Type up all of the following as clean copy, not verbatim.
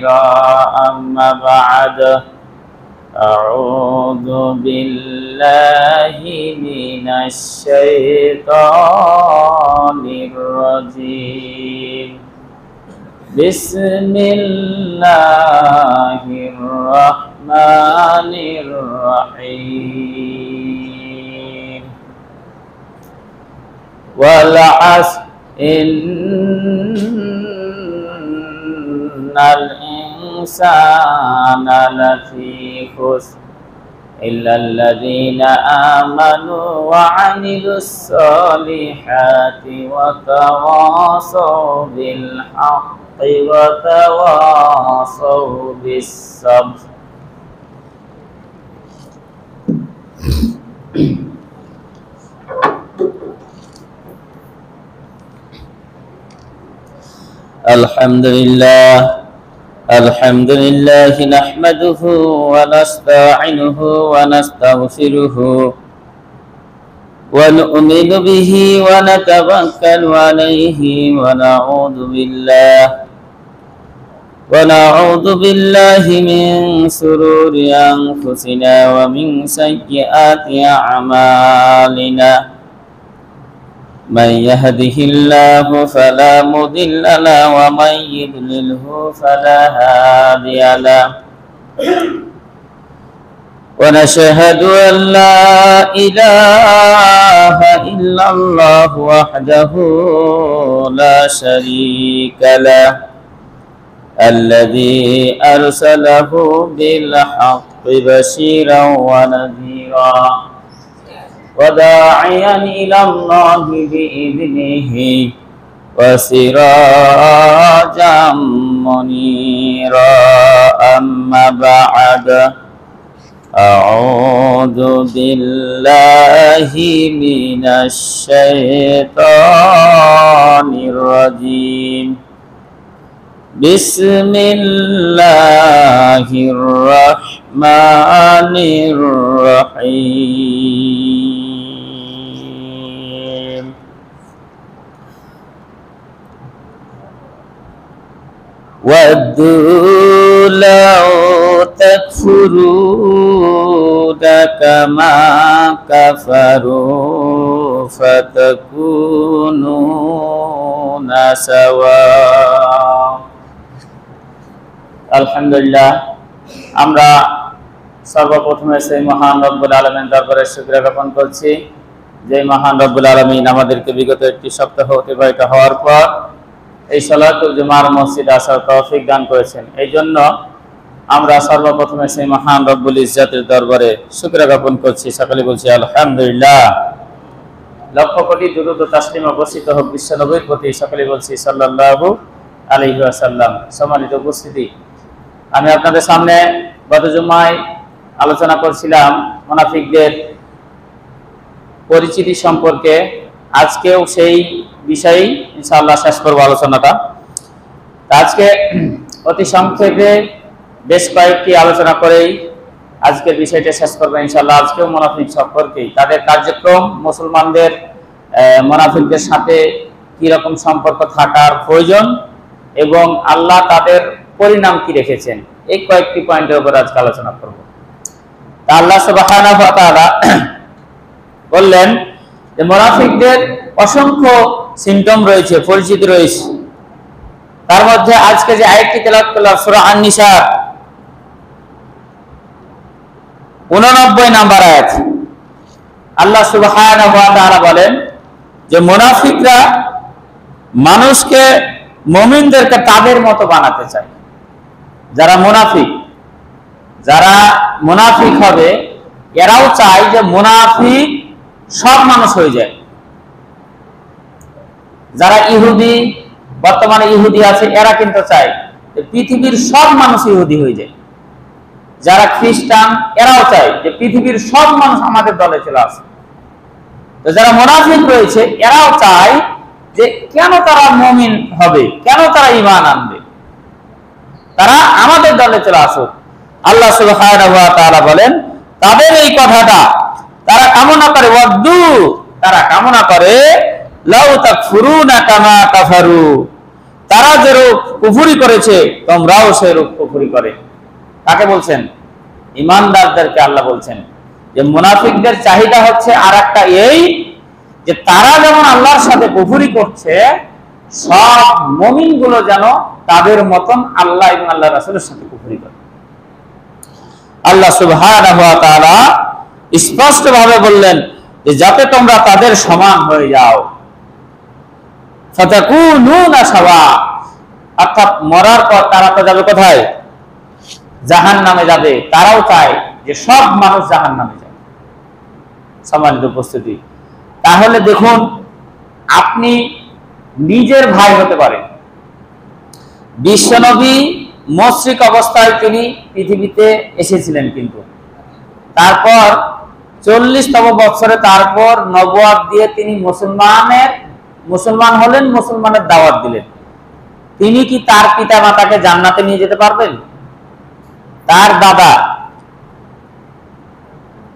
أما بعد أعوذ بالله من الشيطان الرجيم بسم الله الرحمن الرحيم والعصر إن الإنسان لفي خسر إلا الذين آمنوا وعملوا الصالحات وتواصوا بالحق وتواصوا بالصبر الحمد لله نحمده ونستعينه ونستغفره ونؤمن به ونتوكل عليه ونعوذ بالله من شرور أنفسنا ومن سيئات أعمالنا من يهده الله فلا مضل له ومن يضلله فلا هادي له ونشهد أن لا إله إلا الله وحده لا شريك له الذي أرسله بالحق بشيرا ونذيرا وداعيا إلى الله بإذنه وسراجا منيرا أما بعد أعوذ بالله من الشيطان الرجيم بسم الله الرحمن الرحيم ودوا لو تكفرون كما كفروا فتكونون سواء আলহামদুলিল্লাহ আমরা সর্বপ্রথমে সেই মহান রব্বুল আলামিনের দরবারে শুকরিয়া জ্ঞাপন করছি যে মহান রব্বুল আলামিন আমাদেরকে বিগত একটি সপ্তাহ অতিবাহিত হওয়ার পর এই সালাতুল জুমার মসজিদে আসার তৌফিক দান করেছেন। এই জন্য আমরা সর্বপ্রথমে সেই মহান রব্বুল ইজ্জতের দরবারে শুকরিয়া জ্ঞাপন করছি। সকলে বলছি আলহামদুলিল্লাহ। লক্ষ কোটি দুরূদ ও তাসলিম বর্ষিত হোক বিশ্ব নবীর প্রতি। সকলে বলছি সাল্লাল্লাহু আলাইহি ওয়াসাল্লাম। সম্মানিত উপস্থিতি, আমি আপনাদের সামনে গত জুমায় আলোচনা করছিলাম মুনাফিকদের পরিচিতি সম্পর্কে। আজকেও সেই বিষয়েই ইনশাআল্লাহ শেষ করব আলোচনাটা। আজকে অতি সংক্ষেপে বেশ কয়েকটি আলোচনা করেই আজকের বিষয়টা শেষ করব ইনশাআল্লাহ। আজকেও মুনাফিক সম্পর্কেই, তাদের কার্যক্রম, মুসলমানদের মুনাফিকদের সাথে কি রকম সম্পর্ক থাকার প্রয়োজন এবং আল্লাহ তাদের পরিণাম কি রেখেছেন, এই কয়েকটি পয়েন্টের উপর আজকে আলোচনা করব। আল্লাহ সুবহানাহু ওয়া তাআলা বললেন যে মুনাফিকদের অসংখ্য সিম্পটম রয়েছে, পরিচিতি রয়েছে। তার মধ্যে আজকে যে আয়াতটি তেলাওয়াত করলাম সূরা আন-নিসা 89 নম্বর আয়াত, আল্লাহ সুবহানাহু ওয়া তাআলা বলেন যে মুনাফিকরা মানুষকে মুমিনদেরকে তাদের মতো বানাতে চায়। যারা মুনাফিক হবে এরাও চায় যে মুনাফিক সব মানুষ হয়ে যায়। যারা ইহুদি, বর্তমানে ইহুদি আছে, এরা কিন্তু চায় যে পৃথিবীর সব মানুষ ইহুদি হয়ে যায়। যারা খ্রিস্টান এরাও চায় যে পৃথিবীর সব মানুষ আমাদের দলে চলে আসে। তো যারা মুনাফিক রয়েছে এরাও চায় যে কেন তারা মুমিন হবে, কেন তারা ঈমান আনবে, তারা আমাদের দলে চলে আসুক। আল্লাহ সুবহানাহু ওয়া তাআলা বলেন তাদের এই কথাটা তারা কামনা করে, তারা কামনা করে লাউ তাকফুরুনা কামা কাফারু, তারা যেরূপ কুফরি করেছে তোমরাও সেরূপ কুফরি করে। কাকে বলছেন? ইমানদারদেরকে আল্লাহ বলছেন যে মুনাফিকদের চাহিদা হচ্ছে আর একটা, এই যে তারা যেমন আল্লাহর সাথে কুফরি করছে, সব মুমিন গুলো যেন তাদের মতন আল্লাহ এবং আল্লাহ রাসূলের সাথে কুফরি করে। আল্লাহ সুবহানাহু ওয়া তাআলা স্পষ্ট ভাবে বললেন যে যাতে তোমরা তাদের সমান হয়ে যাও, ফাতাকুনুনা সাওয়া, অর্থাৎ মরার পর তারা তো যাবে কোথায়? জাহান্নামে যাবে। তারাও চায় যে সব মানুষ জাহান্নামে যাবে। সম্মানিত উপস্থিতি, তাহলে দেখুন, আপনি নিজের ভাই হতে পারেন। বিশ্বনবী মুশরিক অবস্থায় তিনি পৃথিবীতে এসেছিলেন, কিন্তু তারপর 40তম বছরে তারপর নবুয়ত দিয়ে তিনি মুসলমান হলেন, মুসলমানের দাওয়াত দিলেন। তিনি কি তার পিতা মাতাকে জান্নাতে নিয়ে যেতে পারবেন? তার দাদা,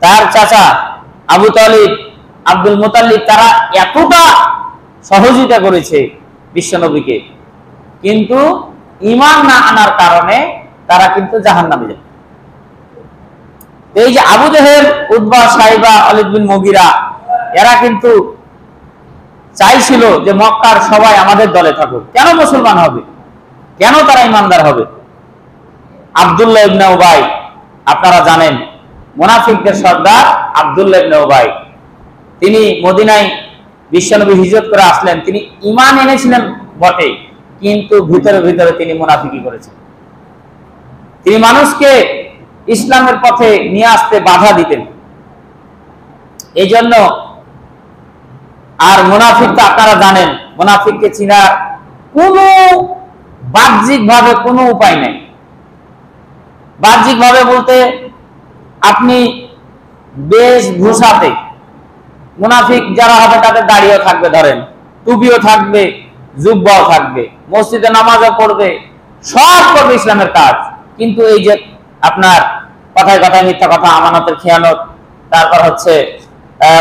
তার চাচা আবু তালিব, আব্দুল মুতাল্লিব, তারা এতটা সহযোগিতা করেছে বিশ্বনবীকে, কিন্তু ঈমান না আনার কারণে তারা কিন্তু জাহান্নামে যাবে। এই যে আবু জেহেল, উতবা, সাইবা, খালিদ বিন মুগিরা, এরা কিন্তু চাইছিল যে মক্কার সবাই আমাদের দলে থাকুক। কেন মুসলমান হবে? কেন তারা ঈমানদার হবে? আব্দুল্লাহ ইবনে উবাই, আপনারা জানেন মুনাফিকদের সর্দার আব্দুল্লাহ ইবনে উবাই, তিনি মদিনায় বিশ্বনবী হিজরত করে আসলেন। তিনি ঈমান এনেছিলেন বটে, কিন্তু ভিতরে ভিতরে তিনি মুনাফিকি করেছেন। তিনি মানুষকে ইসলামের পথে নিয়ে আসতে বাধা দিতেন। এই জন্য, আর মুনাফিক তো আপনারা জানেন, মুনাফিককে চিনার কোনো বাহ্যিক ভাবে কোনো উপায় নেই। বাহ্যিক ভাবে বলতে আপনি বেশভূষাতে, মুনাফিক যারা হবে তাদের দাড়িও থাকবে, ধরেন টুপিও থাকবে, জুব্বাও থাকবে, মসজিদে নামাজও পড়বে, সব করবে ইসলামের কাজ, কিন্তু এই যে আপনার কথায় কথায় মিথ্যা কথা, আমানতের খেয়ানত, তারপর হচ্ছে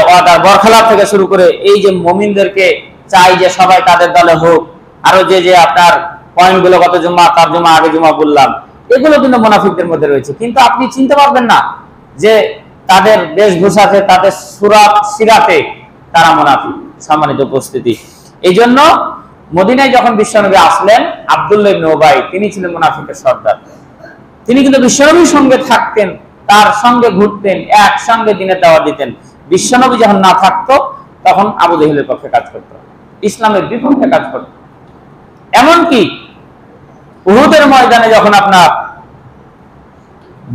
ওয়াদার বরখেলাপ থেকে শুরু করে এই যে মুমিনদেরকে চাই যে সবাই তাদের দলে হোক, আরো যে যে আপনার পয়েন্টগুলো গত জুমা, তার জুমা, আগে জুমা বললাম, এগুলো কিন্তু মুনাফিকদের মধ্যে রয়েছে। কিন্তু আপনি চিনতে পারবেন না যে তাদের বেশভূষাতে, তাদের সুরাত সিরাতে তারা মুনাফিক। সম্মানিত উপস্থিতি, এই জন্য মদিনায় যখন বিশ্বনবী আসলেন, আব্দুল্লাহ ইবনে উবাই তিনি ছিলেন মুনাফিকের সর্দার। তিনি কিন্তু বিশ্বনবীর সঙ্গে থাকতেন, তার সঙ্গে ঘুরতেন, একসঙ্গে দিনের দাওয়াত দিতেন। বিশ্বনবী যখন না থাকতো তখন আবু জেহেলের পক্ষে কাজ করত, ইসলামের বিপক্ষে কাজ করত। এমনকি উহুদের ময়দানে যখন আপনার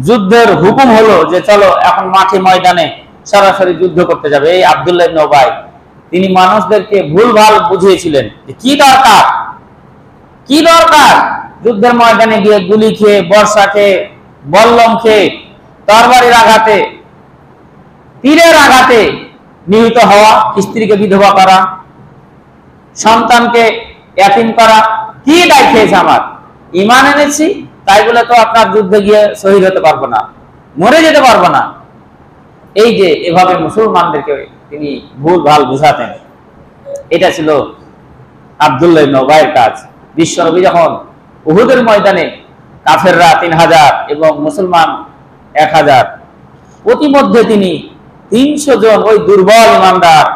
যুদ্ধের হুকুম হলো যে চলো এখন মাঠে ময়দানে সরাসরি যুদ্ধ করতে যাবে, এই আব্দুল্লাহ ইবনে উবাই তিনি মানুষদেরকে ভুলভাল বুঝিয়েছিলেন যে কি দরকার যুদ্ধের ময়দানে গিয়ে গুলি খেয়ে, বর্ষা খেয়ে, বল্লম খেয়ে, তরবারির আঘাতে, তীরের আঘাতে নিহত হওয়া, স্ত্রীকে বিধবা করা, সন্তানকে এতিম করা, কি দায় খেয়েছে? আমার ঈমান এনেছি তাই বলে তো আপনার যুদ্ধে গিয়ে শহীদ হতে পারবো না, মরে যেতে পারবো না। এই যে এভাবে মুসলমানদেরকে তিনি ভুলভাল বুঝাতেন, এটা ছিল আব্দুল্লাহ ইবনে উবাইয়ের কাজ। বিশ্বনবী যখন উহুদের ময়দানে কাফেররা 3000 এবং মুসলমান 1000, প্রতিমধ্যে তিনি 300 জন ওই দুর্বল ইমানদার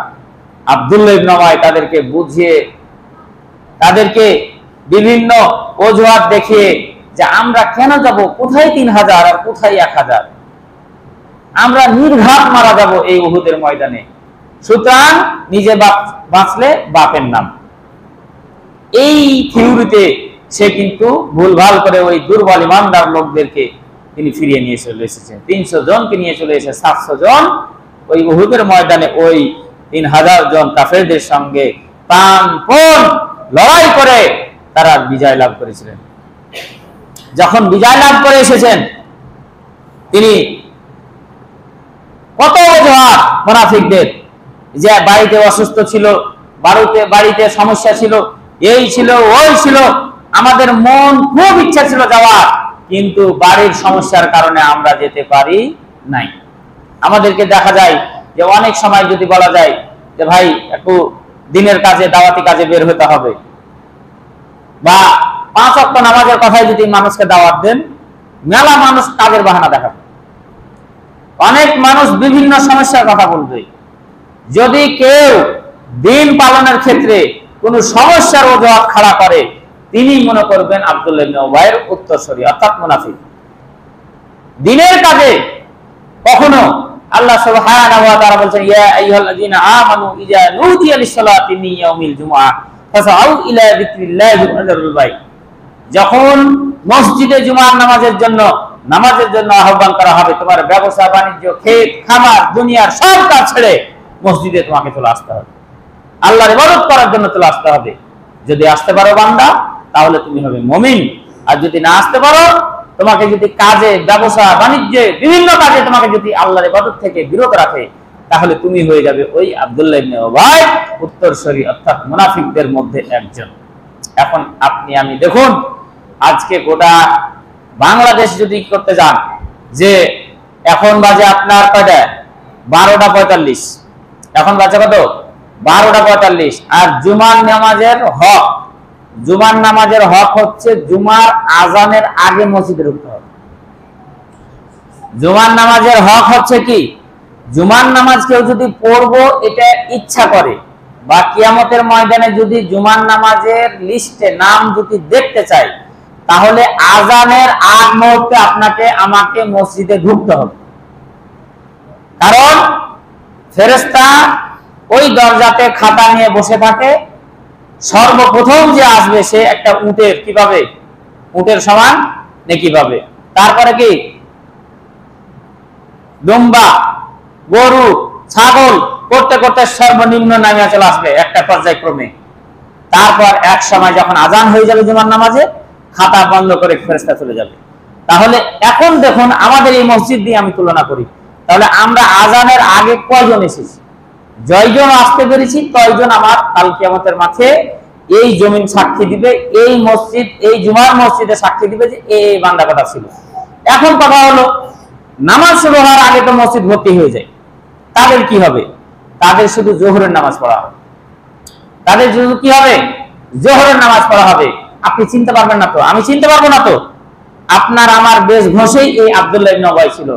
আব্দুল্লাহ ইবনে উবাই তাদেরকে বুঝিয়ে, তাদেরকে বিভিন্ন অজুহাত দেখিয়ে যে আমরা কেন যাব, কোথায় 3000 আর কোথায় 1000, আমরা নির্ঘাত মারা যাব এই উহুদের ময়দানে, সুতরাং নিজে বাঁচলে বাপের নাম। এই থিওরিতে সে কিন্তু ভুলভাল করে ওই দুর্বল ইমানদার লোকদেরকে তিনি ফিরিয়ে নিয়ে চলে এসেছেন। 300 জনকে নিয়ে চলে এসে 700 জন ওই উহুদের ময়দানে ওই 3000 জন কাফেরদের সঙ্গে প্রাণপণ লড়াই করে তারা বিজয় লাভ করেছিলেন। যখন বিজয় লাভ করে এসেছেন, তিনি কত অজুহাত মুনাফিকদের, যে বাড়িতে অসুস্থ ছিল, বাড়িতে সমস্যা ছিল, এই ছিল ওই ছিল, আমাদের মন খুব ইচ্ছা ছিল যাওয়ার, কিন্তু বাড়ির সমস্যার কারণে আমরা যেতে পারি নাই। আমাদেরকে দেখা যায় যে অনেক সময় যদি বলা যায় যে ভাই একটু দিনের কাজে, দাওয়াতি কাজে বের হতে হবে, বা 5 ওয়াক্ত নামাজের কথাই যদি মানুষকে দাওয়াত দেন, মেলা মানুষ কাজের বাহানা দেখাবে। অনেক মানুষ বিভিন্ন সমস্যার কথা বলবে। যদি কেউ দিন পালনের ক্ষেত্রে কোনো সমস্যার অজুহাত খাড়া করে, তিনি মনে করবেন আব্দুল্লাহ ইবনে উবাইয়ের উত্তরসূরি অর্থাৎ মুনাফিক। দিনের কাজে কখনো আল্লাহ সুবহানাহু ওয়া তাআলা বলেন, ইয়া আইয়ুহাল্লাযীনা আমানু ইযা নুদিয়া লিস-সালাতি মিন ইয়াউমিল জুমআহ ফাসআউ ইলা যিকরিল্লাহি ওয়া যারুল বাই'। যখন মসজিদে জুমার নামাজের জন্য আহ্বান করা হবে, তোমার ব্যবসা বাণিজ্য, ক্ষেত খামার, দুনিয়ার সব কাজ ছেড়ে মসজিদে তোমাকে চলে আসতে হবে, আল্লাহর ইবাদত করার জন্য চলে আসতে হবে। যদি আসতে পারো বান্দা, তাহলে তুমি হবে মুমিন। আর যদি না আসতে পারো, তোমাকে যদি কাজে, ব্যবসা বাণিজ্যে, বিভিন্ন কাজে তোমাকে যদি আল্লাহর ইবাদত থেকে বিরত রাখে, তাহলে তুমি হয়ে যাবে ওই আব্দুল্লাহ ইবনে উবাই উত্তরসূরি অর্থাৎ মুনাফিকদের মধ্যে একজন। এখন আপনি আমি দেখুন, আজকে গোটা বাংলাদেশ যদি করতে যান, যে এখন বাজে আপনার কয়টা, 12:45, এখন বাজে কত, 12:45। আর জুমার নামাজের হক হচ্ছে জুমার আজানের আগে মসজিদে ঢুকতে হবে। জুমার নামাজের হক হচ্ছে কি, জুমার নামাজ কেউ যদি পড়বো এটা ইচ্ছা করে, বা কিয়ামতের ময়দানে যদি জুমার নামাজের লিস্টে নাম যদি দেখতে চাই, তাহলে আজানের আগ মুহূর্তে আপনাকে আমাকে মসজিদে ঢুকতে হবে। কারণ ফেরেশতা ওই দরজাতে খাতা নিয়ে বসে থাকে, সর্বপ্রথম যে আসবে সে একটা উটের কিভাবে, উটের সমান নেকি পাবে। তারপরে কি দুম্বা, গরু, ছাগল করতে করতে সর্বনিম্ন নামে চলে আসবে একটা পর্যায়ক্রমে। তারপর এক সময় যখন আজান হয়ে যাবে জুমার নামাজে, খাতা বন্ধ করে ফেরেশতা চলে যাবে। তাহলে এখন দেখুন, আমাদের এই মসজিদ দিয়ে আমি তুলনা করি, তাহলে আমরা আজানের আগে কয়জন এসেছি? জয়জন আসতে পেরেছি, তয়জন আমার কাল কিয়ামতের মাঠে এই জমিন সাক্ষী দিবে, এই মসজিদ, এই জুমার মসজিদে সাক্ষী দিবে যে এই বান্দা কটা ছিল। এখন কথা হলো, নামাজ শুরু হওয়ার আগে তো মসজিদ ভর্তি হয়ে যায়, তাদের কি হবে? তাদের শুধু জোহরের নামাজ পড়া হবে, তাদের শুধু কি হবে, জোহরের নামাজ পড়া হবে। আপনি চিনতে পারবেন না তো, আমি চিনতে পারবো না তো। আপনার আমার বেশ ঘষেই এই আব্দুল্লাহ ইবনে উবাই ছিল,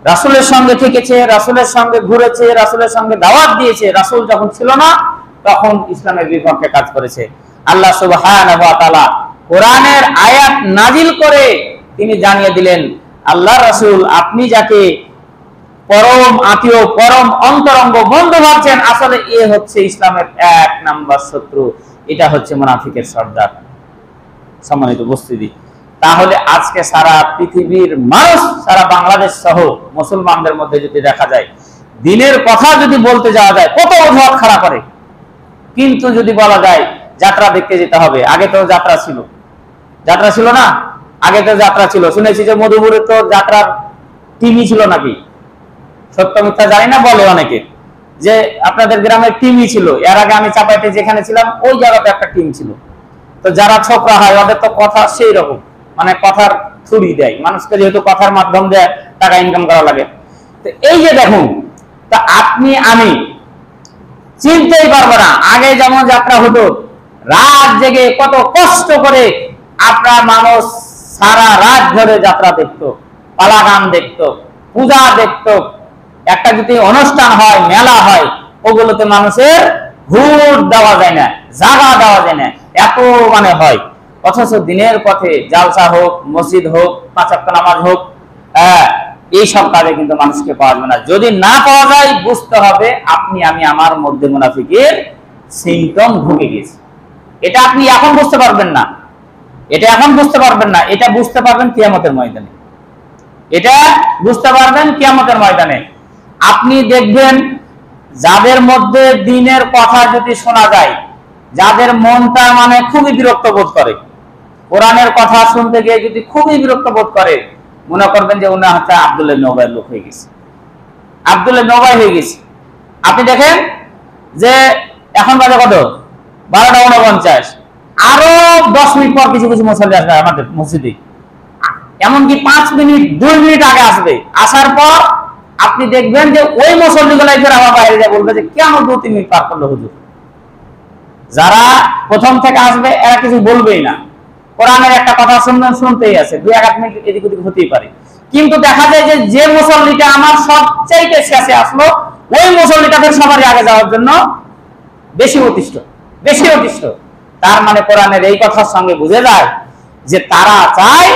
রাসূলের সঙ্গে থেকেছে, রাসূলের সঙ্গে ঘুরেছে, রাসূলের সঙ্গে দাওয়াত দিয়েছে, রাসূল যখন ছিল না তখন ইসলামের বিপক্ষে কাজ করেছে। আল্লাহ সুবহানাহু ওয়া তাআলা কোরআনের আয়াত নাজিল করে তিনি জানিয়ে দিলেন, আল্লাহ রাসূল আপনি যাকে পরম আত্মীয়, পরম অন্তরঙ্গ বন্ধু ভাবছেন, আসলে এ হচ্ছে ইসলামের 1 নাম্বার শত্রু, এটা হচ্ছে মুনাফিকের সর্দার। সম্মানিত উপস্থিতি, তাহলে আজকে সারা পৃথিবীর মানুষ, সারা বাংলাদেশ সহ মুসলমানদের মধ্যে যদি দেখা যায়, দিনের কথা যদি বলতে যাওয়া যায় কত অজুহাত খাড়া করে। কিন্তু যদি বলা যায় যাত্রা দেখতে যেতে হবে, আগে তো যাত্রা ছিল না, আগে তো যাত্রা ছিল। শুনেছি যে মধুপুরে তো যাত্রার টিমই ছিল নাকি, সত্য মিথ্যা জানি না, বলে অনেকে যে আপনাদের গ্রামের টিমই ছিল। এর আগে আমি চাপাইতে যেখানে ছিলাম ওই জায়গাতে একটা টিম ছিল। তো যারা ছোকরা হয় ওদের তো কথা সেই রকম, মানে কথার থুড়ি দেয় মানুষকে, যেহেতু কথার মাধ্যম দিয়ে টাকা ইনকাম করা লাগে। তো এই যে দেখুন, তা আপনি আমি চিনতেই পারবো না। আগে যেমন যাত্রা হতো, রাত জেগে কত কষ্ট করে আপনার মানুষ সারা রাত ধরে যাত্রা দেখতো, পালা গান দেখতো, পূজা দেখতো। একটা যদি অনুষ্ঠান হয়, মেলা হয়, ওগুলোতে মানুষের ঘুর দেওয়া যায় না, জায়গা দেওয়া যায় না, এত মানে হয়। অথচ দিনের পথে জালসা হোক, মসজিদ হোক, 5 ওয়াক্ত নামাজ হোক, এই সব কাজে কিন্তু মানুষকে পাওয়া যাবে না। যদি না পাওয়া যায়, বুঝতে হবে আপনি আমি আমার মধ্যে মুনাফিকের সিম্পটম ঢুকে গেছে। এটা আপনি এখন বুঝতে পারবেন না, এটা এখন বুঝতে পারবেন না, এটা বুঝতে পারবেন কিয়ামতের ময়দানে। এটা বুঝতে পারবেন কিয়ামতের ময়দানে। আপনি দেখবেন যাদের মধ্যে দিনের কথা যদি শোনা যায়, যাদের মনটা মানে খুবই বিরক্ত বোধ করে, কোরআনের কথা শুনতে গিয়ে যদি খুবই বিরক্ত বোধ করে, মনে করবেন যে উনি হচ্ছে আব্দুল্লাহ ইবনে উবাইয়ের লোক হয়ে গেছে, আব্দুল্লাহ ইবনে উবাই হয়ে গেছে। আপনি দেখেন যে এখন বাজে কত, 12:49, আরো 10 মিনিট পর কিছু কিছু মুসল্লি আসবে আমাদের মসজিদে, এমনকি 5 মিনিট 2 মিনিট আগে আসবে। আসার পর আপনি দেখবেন যে ওই মুসল্লিগুলাই ফের আমার বাইরে যা বলবে যে কেন 2-3 মিনিট পার করলো হুজুর, যারা প্রথম থেকে আসবে এরা কিছু বলবেই না, কোরআনের একটা কথা শুনবেন, শুনতেই আছে, 2-1 মিনিট এদিক ওদিক হতেই পারে, কিন্তু দেখা যায় যে যে মুসল্লিটা আমার সবচাইতে শেষে আসলো ওই মুসল্লিটাকে সবারই আগে যাওয়ার জন্য বেশি অতিষ্ঠ। তার মানে কোরআনের এই কথার সঙ্গে বুঝে যায় যে তারা চায়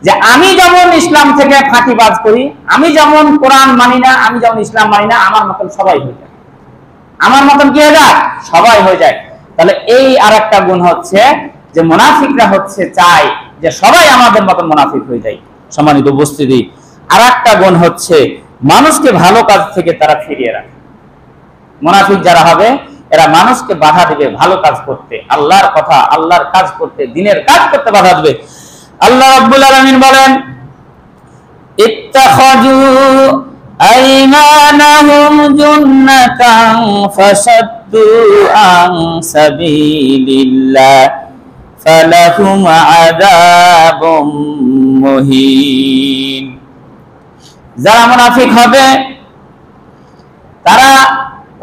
যে আমি যেমন ইসলাম থেকে ফাঁকিবাজ করি, আমি যেমন কোরআন মানি না, আমি যেমন ইসলাম মানি না, আমার মতন সবাই হয়ে যায়, আমার মতন কি হয়ে যায়, সবাই হয়ে যায়। তাহলে এই আরেকটা গুণ হচ্ছে যে মুনাফিকরা হচ্ছে চায় যে সবাই আমাদের মতন মুনাফিক হয়ে যায়। সম্মানিত উপস্থিতি, আরেকটা গুণ হচ্ছে মানুষকে ভালো কাজ থেকে তারা ফিরিয়ে রাখে। মুনাফিক যারা হবে এরা মানুষকে বাধা দিবে ভালো কাজ করতে, আল্লাহর কথা আল্লাহর কাজ করতে, দ্বীনের কাজ করতে বাধা দিবে। আল্লাহ রাব্বুল আলামিন বলেন, ইত্তাখাযু আইমানাহুম জুন্নাতান ফাসাদ্দু আন সাবিলিল্লাহ ফালাহুম আযাবুম মুহিন। যারা মুনাফিক হবে তারা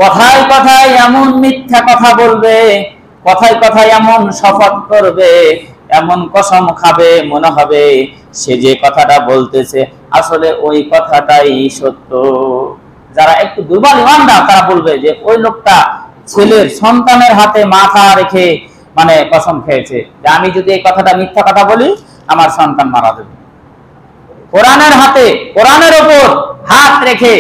কথায় কথায় এমন মিথ্যা কথা বলবে, কথায় কথায় এমন শপথ করবে, এমন কসম খাবে, মনে হবে সে যে কথাটা বলতেছে আসলে ওই কথাটাই সত্য। যারা একটু দুর্বল ইমানদার তারা বলবে যে ওই লোকটা ছেলের সন্তানের হাতে মাথা রেখে মানে কসম খেয়েছে যে আমি যদি এই কথাটা মিথ্যা কথা বলি আমার সন্তান মারা যাবে। কোরআনের হাতে, কোরআনের উপর হাত রেখে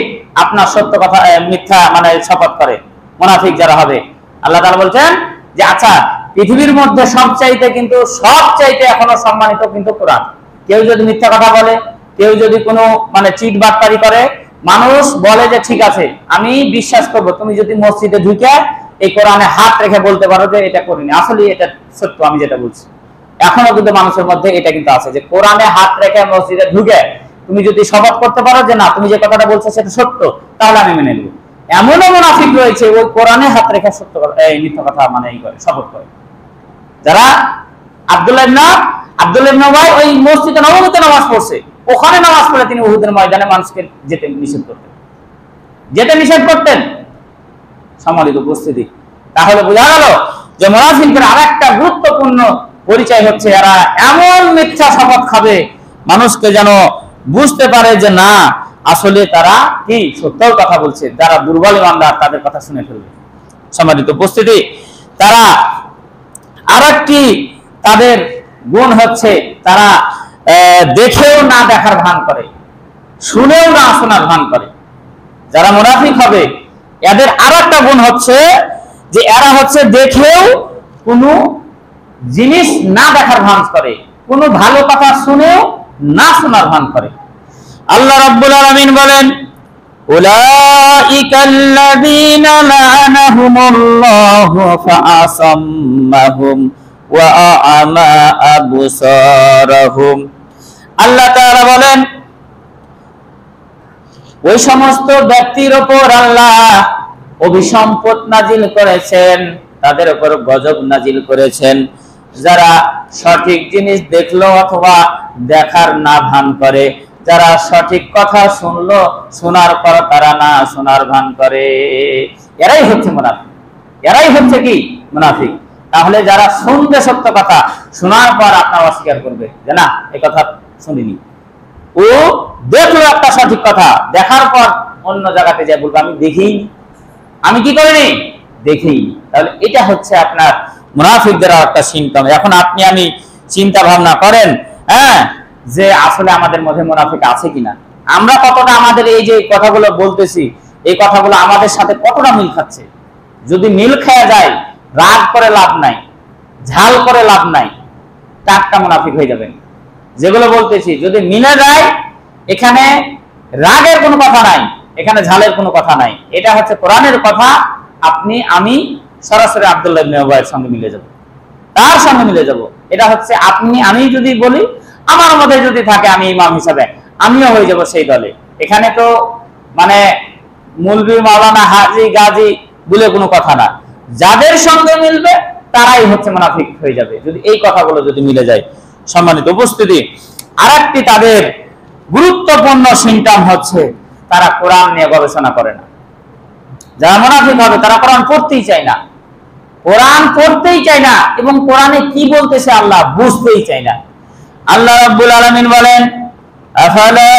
আপনার সত্য কথা মিথ্যা মানে শপথ করে মুনাফিক যারা হবে। আল্লাহ তাআলা বলছেন যে আচ্ছা পৃথিবীর মধ্যে সবচাইতে এখনো সম্মানিত কিন্তু কোরআন। কেউ যদি মিথ্যা কথা বলে, কেউ যদি কোনো মানে চিট বাটপারি করে, মানুষ বলে যে ঠিক আছে আমি বিশ্বাস করব তুমি যদি মসজিদে ঢুকে এই কোরআনে হাত রেখে বলতে পারো যে এটা করিনি, আসলে এটা সত্য আমি যেটা বলছি। এখনো কিন্তু মানুষের মধ্যে এটা কিন্তু আছে যে কোরআনে হাত রেখে মসজিদে ঢুকে তুমি যদি শপথ করতে পারো যে না তুমি যে কথাটা বলছো সেটা সত্য, তাহলে আমি মেনে নেব। এমনও মুনাফিক রয়েছে ওই কোরআনে হাত রেখে সত্য এই মিথ্যা কথা মানে এই করে শপথ করে। যারা আব্দুল্লাহ ইবনে উবাই ওই মসজিদে নববীতে নামাজ পড়ছে, ওখানে নামাজ পড়ে তিনি উহুদের ময়দানে মানুষকে যেতে নিষেধ করতেন। সম্মানিত উপস্থিতি, তাহলে বোঝা গেল যে মুনাফিকদের আরেকটা গুরুত্বপূর্ণ পরিচয় হচ্ছে এরা এমন মিথ্যা শপথ খাবে মানুষকে যেন বুঝতে পারে যে না আসলে তারা কি সত্য কথা বলছে। যারা দুর্বল ইমানদার তাদের কথা শুনে ফেলবে। সম্মানিত উপস্থিতি, তারা আরেকটি তাদের গুণ হচ্ছে তারা দেখেও না দেখার ভান করে, শুনেও না শোনার ভান করে। যারা মুনাফিক হবে এদের আরেকটা গুণ হচ্ছে যে এরা হচ্ছে দেখেও কোনো জিনিস না দেখার ভান করে, কোনো ভালো কথা শুনেও না শোনার ভান করে। আল্লাহ রাব্বুল আলামিন বলেন, উলাইকাল্লাযীনা লা'নাহুমুল্লাহু ফাআসাম্মাহুম ওয়া আ'মা আবসারাহুম। আল্লাহ তাআলা বলেন ওই সমস্ত ব্যক্তির উপর আল্লাহ অভিসম্পদ নাজিল করেছেন, তাদের উপর গজব নাজিল করেছেন যারা সঠিক জিনিস দেখলো অথবা দেখার না ভান করে, যারা সঠিক কথা শুনলো শোনার পর তারা না শোনার ভান করে, এরাই হচ্ছে মুনাফিক। এরাই হচ্ছে কি মুনাফিক। তাহলে যারা শুনবে সত্য কথা, শোনার পর আপনার অস্বীকার করবে যে না এই কথা শুনিনি, ও দেখলো একটা সঠিক কথা, দেখার পর অন্য জায়গাতে যায় বলবো আমি দেখিনি, আমি কি করিনি দেখিনি। তাহলে এটা হচ্ছে আপনার মুনাফিকদের একটা সিম্পটম। এখন আপনি আমি চিন্তা ভাবনা করেন যে আসলে আমাদের মধ্যে মুনাফিক আছে কিনা, আমরা কতটা আমাদের এই যে কথাগুলো বলতেছি এই কথাগুলো আমাদের সাথে কতটা মিল খাচ্ছে। যদি মিল খেয়ে যায় রাগ করে লাভ নাই, ঝাল করে লাভ নাই, টাটকা মুনাফিক হয়ে যাবেন। যেগুলো বলতেছি যদি মিলে যায় এখানে রাগের কোনো কথা নাই, এখানে ঝালের কোনো কথা নাই, এটা হচ্ছে কোরআনের কথা। আপনি আমি সরাসরি আব্দুল্লাহ ইবনে উবাইয়ের সঙ্গে মিলে যাব, তার সঙ্গে মিলে যাব। এটা হচ্ছে আপনি আমি যদি বলি আমার মধ্যে যদি থাকে আমি ইমাম হিসাবে আমিও হয়ে যাব সেই দলে। এখানে তো মানে মুলবি মাওলানা হাজি গাজী বলে কোনো কথা না, যাদের সঙ্গে মিলবে তারাই হচ্ছে মুনাফিক হয়ে যাবে যদি এই কথাগুলো যদি মিলে যায়। সম্মানিত উপস্থিতি, আরেকটি তাদের গুরুত্বপূর্ণ সিম্পটম হচ্ছে তারা কোরআন নিয়ে গবেষণা করে না। যারা মুনাফিক হবে তারা কোরআন পড়তেই চায় না, কোরআন পড়তেই চায় না এবং কোরআনে কি বলতেছে আল্লাহ বুঝতেই চায় না। আল্লাহ রাব্বুল আলামিন বলেন, আফালা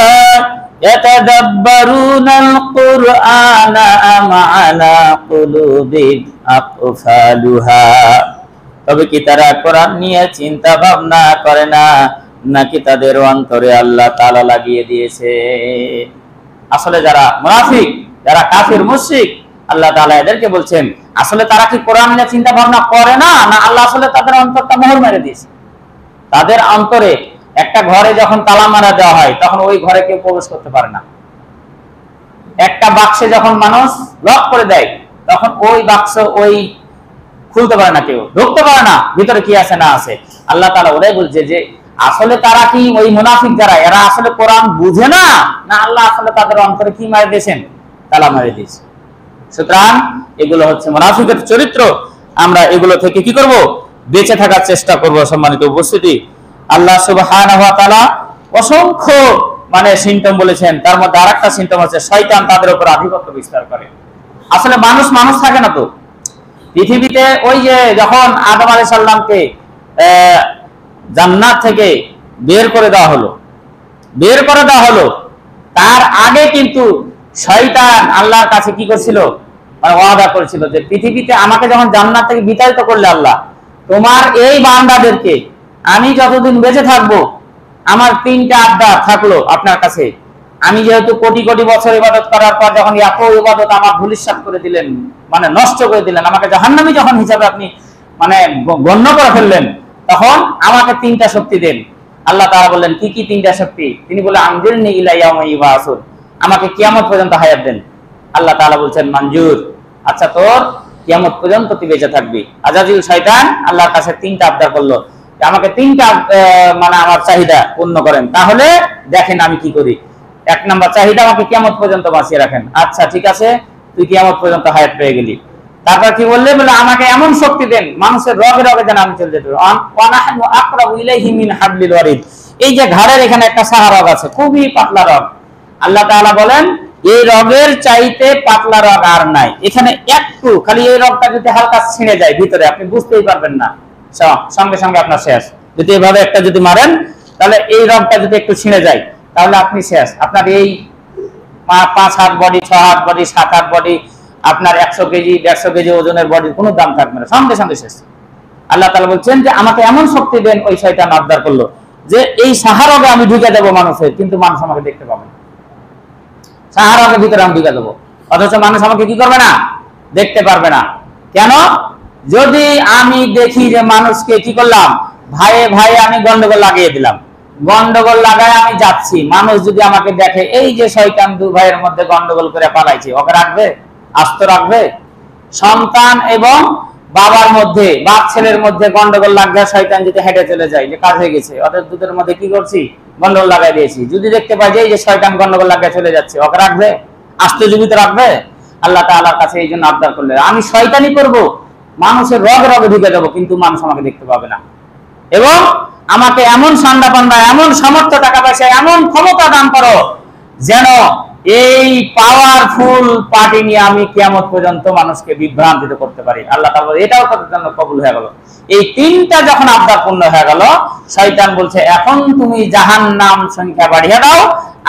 ইয়াতাদাব্বারুনাল কুরআনা আম আলা কুলুবিন আকফালুহা, তবে কি তারা কোরআন নিয়ে চিন্তা ভাবনা করে না, নাকি তাদের অন্তরে আল্লাহ তাআলা লাগিয়ে দিয়েছে? আসলে যারা মুনাফিক, যারা কাফির মুশরিক, আল্লাহ তাআলা এদেরকে বলছেন আসলে তারা কি কোরআন নিয়ে চিন্তা ভাবনা করে না, না আল্লাহ আসলে তাদের অন্তরটা মোহর মেরে দিয়েছে। তাদের অন্তরে একটা ঘরে যখন তালা মারা দেওয়া হয় তখন ওই ঘরে কেউ প্রবেশ করতে পারে না। একটা বাক্সে যখন মানুষ লক করে দেয় তখন ওই বাক্স ওই খুলতে পারে না, কেউ ঢুকতে পারে না ভিতরে কি আছে না আছে। আল্লাহ তাআলা ওরাই বলছে যে আসলে তারা কি ওই মুনাফিক যারা, এরা আসলে কোরআন বুঝে না, না আল্লাহ আসলে তাদের অন্তরে কি মারে দিয়েছেন, তালা মারে দিয়েছে। সুতরাং এগুলো হচ্ছে মুনাফিকের চরিত্র। আমরা এগুলো থেকে কি করব, বেঁচে থাকার চেষ্টা করব। সম্মানিত উপস্থিতি, আল্লাহ সুবহানাহু ওয়া তাআলা অসংখ্য সিম্পটম বলেছেন, তার মধ্যে আরেকটা সিম্পটম আছে শয়তান তাদের উপর আধিপত্য বিস্তার করে। আসলে মানুষ থাকে না তো পৃথিবীতে। ওই যে যখন আদম আলাইহিস সালামকে জান্নাত থেকে বের করে দেওয়া হলো, তার আগে কিন্তু শয়তান আল্লাহর কাছে কি করছিল, ওয়াদা করেছিল যে পৃথিবীতে আমাকে যখন জান্নাত থেকে বিতাড়িত করলে আল্লাহ, তোমার এই বান্দাদেরকে আমি যতদিন বেঁচে থাকবো আমার 3টা আবদার থাকলো আপনার কাছে। আমি যেহেতু কোটি কোটি বছর ইবাদত করার পর যখন এত ইবাদত আমার ধূলিসাৎ করে দিলেন, নষ্ট করে দিলেন, আমাকে জাহান্নামী যখন হিসাবে আপনি গণ্য করে ফেললেন, তখন আমাকে 3টা শক্তি দেন। আল্লাহ তাআলা বললেন কি কি 3টা শক্তি? তিনি বলে আনজিরনি ইলা ইয়াউমি ইউবাসুন, আমাকে কিয়ামত পর্যন্ত হায়াত দেন। আল্লাহ তাআলা বলছেন মঞ্জুর, আচ্ছা তোর কিয়ামত পর্যন্ত তুই বেঁচে থাকবি। আজাজিল শয়তান আল্লাহর কাছে 3টা আবদার করলো, আমাকে 3টা আমার চাহিদা পূর্ণ করেন, তাহলে দেখেন আমি কি করি। 1 নম্বর চাহিদা, আমাকে কিয়ামত পর্যন্ত বাঁচিয়ে রাখেন। আচ্ছা ঠিক আছে, তুই কিয়ামত পর্যন্ত হায়াত পেয়ে গেলি। তারপর কি বললে, বলে আমাকে এমন শক্তি দেন মানুষের রগে রগে যেন আমি চলে যেতে পারি। এই যে ঘাড়ের এখানে একটা সাহা রগ আছে, খুবই পাতলা রগ। আল্লাহ তাআলা বলেন এই রগের চাইতে পাতলা রগ আর নাই। এখানে একটু খালি এই রগটা যদি হালকা ছিঁড়ে যায় ভিতরে, আপনি বুঝতেই পারবেন না, সঙ্গে সঙ্গে আপনার শেষ। যদি এভাবে একটা যদি মারেন, তাহলে এই রগটা যদি একটু ছিঁড়ে যায় তাহলে আপনি শেষ। আপনার এই 5 হাত বডি, 6 হাত বডি, 7 হাত বডি, আপনার 100 কেজি 150 কেজি ওজনের বডির কোনো দাম থাকবে না, সঙ্গে সঙ্গে শেষ। আল্লাহ তাআলা বলছেন যে আমাকে এমন শক্তি দেন, ওই শয়তান আবদার করলো যে এই সাহারগে আমি ঢুকে দেবো মানুষের, কিন্তু মানুষ আমাকে দেখতে পাবে না। সাহারগের ভিতরে আমি ঢুকে দেবো, অথচ মানুষ আমাকে কি করবে না, দেখতে পারবে না। কেন? যদি আমি দেখি যে মানুষকে কি করলাম, ভাইয়ে ভাইয়ে আমি গন্ডগোল লাগিয়ে দিলাম, গন্ডগোল লাগায় আমি যাচ্ছি, মানুষ যদি আমাকে দেখে এই যে শয়তান 2 ভাইয়ের মধ্যে গন্ডগোল করে পালাইছে, ওকে রাখবে, আস্ত রাখবে? সন্তান এবং বাবার মধ্যে, বাপ ছেলের মধ্যে গন্ডগোল লাগবে, শয়তান যদি হেঁটে চলে যায় যে কাজ হয়ে গেছে, ওদের দুধের মধ্যে কি করছি, গন্ডগোল লাগাই দিয়েছি। যদি দেখতে পাই যে এই যে শয়তান গন্ডগোল লাগিয়ে চলে যাচ্ছে, ওকে রাখবে, আস্ত জীবিত রাখবে? আল্লাহ তাআলার কাছে এই জন্য আবদার করলে আমি শয়তানি করব, মানুষের রগে রগে ঢুকে দেবো, কিন্তু মানুষ আমাকে দেখতে পাবে না। এবং আমাকে এমন সান্ডা পান্ডা, এমন সামর্থ্য, টাকা পয়সা, এমন ক্ষমতা দান করো যেন এই পাওয়ারফুল পার্টি নিয়ে আমি কিয়ামত পর্যন্ত মানুষকে বিভ্রান্তিত করতে পারি। আল্লাহ তাআলা এটাও তাদের জন্য কবুল হয়ে গেল। এই 3টা যখন আবদার পূর্ণ হয়ে গেল, শয়তান বলছে এখন তুমি জাহান্নাম সংখ্যা বাড়িয়ে দাও